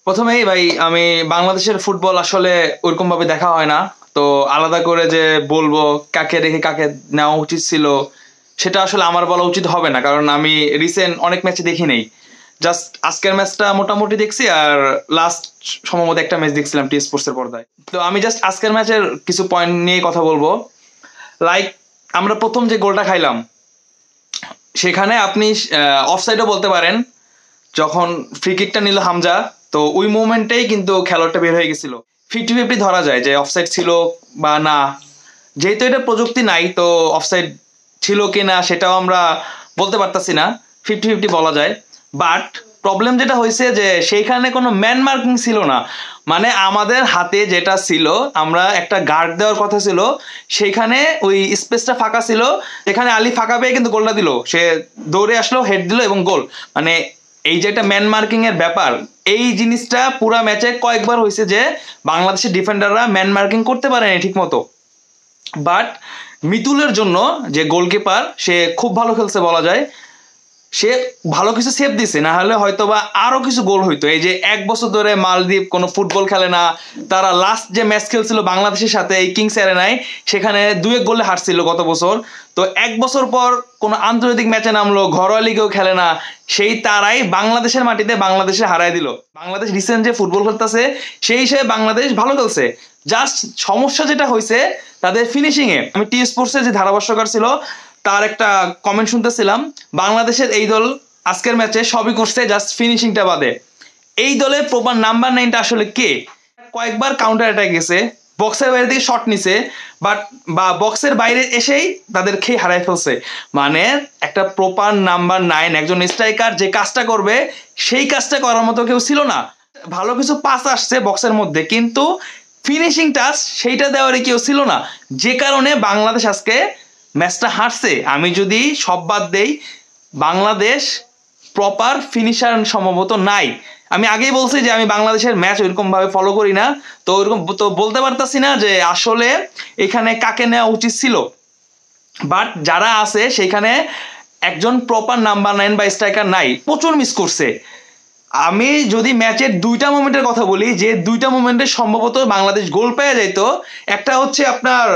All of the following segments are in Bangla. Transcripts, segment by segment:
প্রথমেই ভাই আমি বাংলাদেশের ফুটবল আসলে ওইরকম ভাবে দেখা হয় না। তো আলাদা করে যে বলবো কাকে রেখে কাকে নেওয়া উচিত ছিল সেটা আসলে আমার বলা উচিত হবে না, কারণ আমি রিসেন্ট অনেক ম্যাচে দেখি নেই। জাস্ট আজকের ম্যাচটা মোটামুটি দেখছি, আর লাস্ট সম্ভবত একটা ম্যাচ দেখছিলাম টি স্পোর্টস এর পর্দায়। তো আমি জাস্ট আজকের ম্যাচের কিছু পয়েন্ট নিয়ে কথা বলবো। লাইক আমরা প্রথম যে গোলটা খাইলাম সেখানে আপনি অফসাইডও বলতে পারেন। যখন ফ্রি কিকটা নিল হামজা, তো ওই মুভমেন্টেই কিন্তু খেলোয়াড়টা বের হয়ে গেছিল। 50-50 ধরা যায় যে অফসাইড ছিল বা না। যেহেতু এটা প্রযুক্তি নাই, তো অফসাইড ছিল কি না সেটাও আমরা বলতে পারতাছি না, 50-50 বলা যায়। বাট প্রবলেম যেটা হয়েছে যে সেইখানে কোনো ম্যান মার্কিং ছিল না। মানে আমাদের হাতে যেটা ছিল, আমরা একটা গার্ড দেওয়ার কথা ছিল, সেইখানে ওই স্পেসটা ফাঁকা ছিল, এখানে আলী ফাঁকা পেয়ে কিন্তু গোলটা দিল। সে দৌড়ে আসলো, হেড দিল এবং গোল। মানে এই যে একটা ম্যান মার্কিং এর ব্যাপার, এই জিনিসটা পুরা ম্যাচে কয়েকবার হয়েছে যে বাংলাদেশের ডিফেন্ডাররা ম্যান মার্কিং করতে পারেনি ঠিক মতো। বাট মিতুলের জন্য যে গোলকিপার, সে খুব ভালো খেলছে বলা যায়। সে ভালো কিছু সেভ দিছে, না হলে হয়তো বা আরো কিছু গোল হইতো। এই যে এক বছর ধরে মালদ্বীপ কোনো ফুটবল খেলে না, তারা লাস্ট যে ম্যাচ খেলছিল বাংলাদেশের সাথে এই কিংস অ্যারেনায়, সেখানে 2-1 গোলে হারছিল গত বছর। তো এক বছর পর কোনো আন্তর্জাতিক ম্যাচে নামলো, ঘরোয়া লিগেও খেলে না, সেই তারাই বাংলাদেশের মাটিতে বাংলাদেশে হারায় দিল। বাংলাদেশ রিসেন্ট যে ফুটবল খেলতেছে সেই হিসেবে বাংলাদেশ ভালো খেলছে। জাস্ট সমস্যা যেটা হয়েছে তাদের ফিনিশিং এ। আমি টি স্পোর্টসের যে ধারাভাষ্যকার ছিল তার একটা কমেন্ট শুনতেছিলাম, বাংলাদেশের এই দল আজকের ম্যাচে সবই করছে জাস্ট ফিনিশিংটা বাদে। এই দলের প্রপার নাম্বার 9টা আসলে কে? কয়েকবার কাউন্টার অ্যাটাক গেছে, বক্সের বাইরে থেকে শট নিছে, বাট বা বক্সের বাইরে এসেই তাদের খেয়ে হারায় ফেলছে। মানে একটা প্রপার নাম্বার 9, একজন স্ট্রাইকার যে কাজটা করবে সেই কাজটা করার মতো কেউ ছিল না। ভালো কিছু পাস আসছে বক্সের মধ্যে, কিন্তু ফিনিশিং টাচ সেইটা দেওয়ারই কেউ ছিল না, যে কারণে বাংলাদেশ আজকে ম্যাচটা হারছে। আমি যদি সব বাদ দেই, বাংলাদেশ প্রপার ফিনিশার সম্ভবত নাই। আমি আগেই বলছি যে আমি বাংলাদেশের ম্যাচ ওইরকম ভাবে ফলো করি না, তো ওইরকম তো বলতে পারতাছি না যে আসলে এখানে কাকে নেওয়া উচিত ছিল। বাট যারা আছে সেখানে একজন প্রপার নাম্বার 9 বা স্ট্রাইকার নাই, প্রচুর মিস করছে। আমি যদি ম্যাচের দুইটা মোমেন্টের কথা বলি, যে দুইটা মোমেন্টে সম্ভবত বাংলাদেশ গোল পেয়ে যাইতো। একটা হচ্ছে আপনার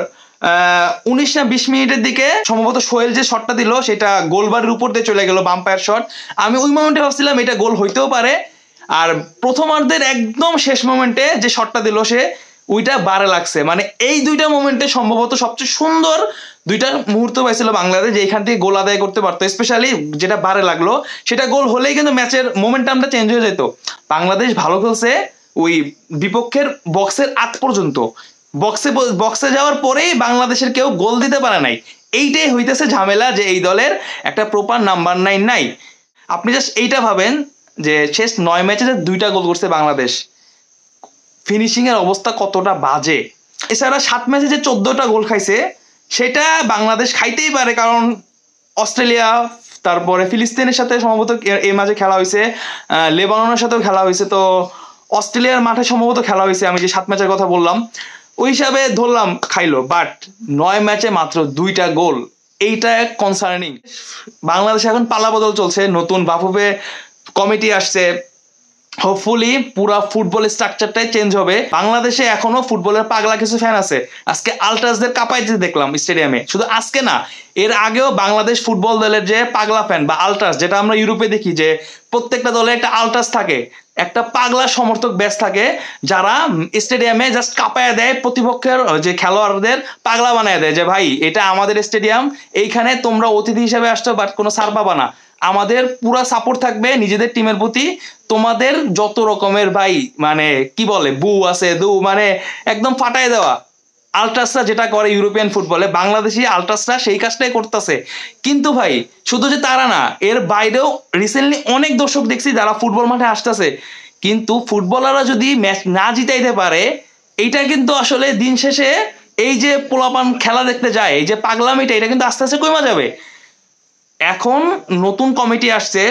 19 না 20 মিনিটের দিকে সম্ভবত সোহেল যে শটটা দিল সেটা গোলবারের উপর দিয়ে চলে গেল, বাম্পায়ার শট। আমি ওই মোমেন্টে ভাবছিলাম এটা গোল হইতেও পারে। আর প্রথমার্ধের একদম শেষ মোমেন্টে যে শটটা দিল সে, ওইটা বারে লাগছে। মানে এই দুইটা মোমেন্টে সম্ভবত সবচেয়ে সুন্দর দুইটা মুহূর্ত পাইছিল বাংলাদেশ, যে এখান থেকে গোল আদায় করতে পারতো। স্পেশালি যেটা বারে লাগলো সেটা গোল হলেই কিন্তু ম্যাচের মোমেন্টামটা চেঞ্জ হয়ে যেত। বাংলাদেশ ভালো খেলছে ওই বিপক্ষের বক্সের আগ পর্যন্ত, বক্সে যাওয়ার পরেই বাংলাদেশের কেউ গোল দিতে পারে নাই। এইটাই হইতেছে ঝামেলা, যে এই দলের একটা প্রপার নাম্বার 9 নাই। আপনি জাস্ট এইটা ভাবেন যে শেষ 9 ম্যাচে যে 2টা গোল করছে বাংলাদেশ, ফিনিশিং এর অবস্থা কতটা বাজে। এছাড়া 7 ম্যাচে যে 14টা গোল খাইছে সেটা বাংলাদেশ খাইতেই পারে, কারণ অস্ট্রেলিয়া, তারপরে ফিলিস্তিনের সাথে সম্ভবত এই মাঝে খেলা হয়েছে, লেবাননের সাথেও খেলা হয়েছে। তো অস্ট্রেলিয়ার মাঠে সম্ভবত খেলা হয়েছে, আমি যে 7 ম্যাচের কথা বললাম ওই হিসাবে ধরলাম খাইলো। বাট 9 ম্যাচে মাত্র 2টা গোল, এইটা কনসার্নিং। বাংলাদেশে এখন পালাবদল চলছে, নতুন বাফুফে কমিটি আসছে, হোপফুলি পুরা ফুটবল স্ট্রাকচারটাই চেঞ্জ হবে। বাংলাদেশে এখনো ফুটবলের পাগলা কিছু ফ্যান আছে। আজকে আলট্রাসদের কাঁপাইতে দেখলাম স্টেডিয়ামে। শুধু আজকে না, এর আগেও বাংলাদেশ ফুটবল দলের যে পাগলা ফ্যান বা আলট্রাস, যেটা আমরা ইউরোপে দেখি যে প্রত্যেকটা দলে একটা আলট্রাস থাকে, একটা পাগলা সমর্থক ব্যাচ থাকে, যারা স্টেডিয়ামে জাস্ট কাঁপায় দেয় প্রতিপক্ষের যে খেলোয়াড়দের, পাগলা বানায় দেয় যে ভাই এটা আমাদের স্টেডিয়াম, এইখানে তোমরা অতিথি হিসেবে আসছো, বাট কোনো সার পাবা না, আমাদের পুরা সাপোর্ট থাকবে নিজেদের টিমের প্রতি। তোমাদের যত রকমের ভাই মানে কি বলে বু আছে দু, মানে একদম ফাটায় দেওয়া। আলট্রাসরা যেটা করে ইউরোপিয়ান ফুটবলে, বাংলাদেশি আলট্রাসরা সেই কাজটাই করতেছে। কিন্তু ভাই শুধু যে তারা না, এর বাইরেও রিসেন্টলি অনেক দর্শক দেখছি যারা ফুটবল মাঠে আসতেছে, কিন্তু ফুটবলাররা যদি ম্যাচ না জিতাইতে পারে, এইটা কিন্তু আসলে দিন শেষে এই যে পোলাপান খেলা দেখতে যায়, এই যে পাগলামিটা, এটা কিন্তু আস্তে আস্তে কমে যাবে। এখন নতুন কমিটি আসছে,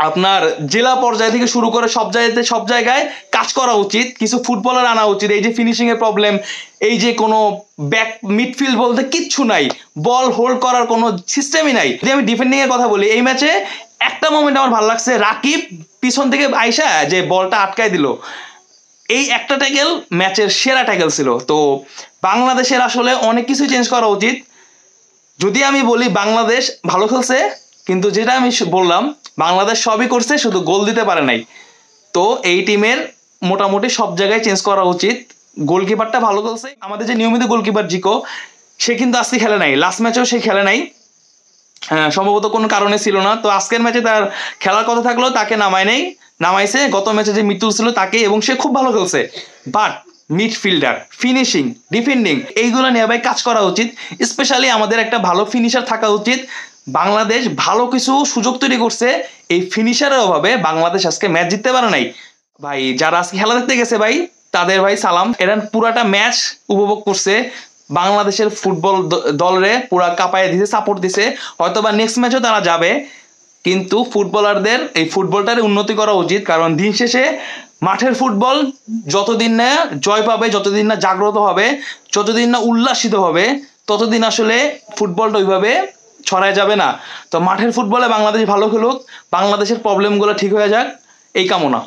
আপনার জেলা পর্যায় থেকে শুরু করে সব জায়গায় কাজ করা উচিত, কিছু ফুটবলার আনা উচিত। এই যে ফিনিশিং এর প্রবলেম, এই যে কোনো ব্যাক মিডফিল্ড বলতে কিচ্ছু নাই, বল হোল্ড করার কোনো সিস্টেমই নাই। যদি আমি ডিফেন্ডিং এর কথা বলি, এই ম্যাচে একটা মোমেন্ট আমার ভালো লাগছে, রাকিব পিছন থেকে আইসা যে বলটা আটকায় দিল, এই একটা ট্যাকেল ম্যাচের সেরা ট্যাকেল ছিল। তো বাংলাদেশের আসলে অনেক কিছু চেঞ্জ করা উচিত। যদি আমি বলি বাংলাদেশ ভালো খেলছে, কিন্তু যেটা আমি বললাম বাংলাদেশ সবই করছে, শুধু গোল দিতে পারে নাই। তো এই টিমের মোটামুটি সব জায়গায় চেঞ্জ করা উচিত। গোলকিপারটা ভালো খেলছে, আমাদের যে নিয়মিত গোলকিপার জিকো, সে কিন্তু আজকে খেলে নাই, লাস্ট ম্যাচেও সে খেলে নাই। হ্যাঁ, সম্ভবত কোনো কারণে ছিল না। তো আজকের ম্যাচে তার খেলার কথা থাকলেও তাকে নামায় নেই, নামাইছে গত ম্যাচে যে মিতুল ছিল তাকে, এবং সে খুব ভালো খেলছে। বাট মিডফিল্ডার, ফিনিশিং, ডিফেন্ডিং, এইগুলো নিয়ে ভাই কাজ করা উচিত। স্পেশালি আমাদের একটা ভালো ফিনিশার থাকা উচিত। বাংলাদেশ ভালো কিছু সুযোগ তৈরি করছে, এই ফিনিশারের অভাবে বাংলাদেশ আজকে ম্যাচ জিততে পারে নাই। ভাই যারা আজকে খেলা দেখতে গেছে ভাই, তাদের ভাই সালাম, এরা পুরাটা ম্যাচ উপভোগ করছে, বাংলাদেশের ফুটবল দলরে পুরা কাঁপায় দিছে, সাপোর্ট দিছে। হয়তো বা নেক্সট ম্যাচও তারা যাবে, কিন্তু ফুটবলারদের এই ফুটবলটারে উন্নতি করা উচিত। কারণ দিন শেষে মাঠের ফুটবল যতদিন না জয় পাবে, যতদিন না জাগ্রত হবে, যতদিন না উল্লাসিত হবে, ততদিন আসলে ফুটবলটা ওইভাবে ছড়ায় যাবে না। তো মাঠের ফুটবলে বাংলাদেশ ভালো খেলুক, বাংলাদেশের প্রবলেমগুলো ঠিক হয়ে যাক, এই কামনা।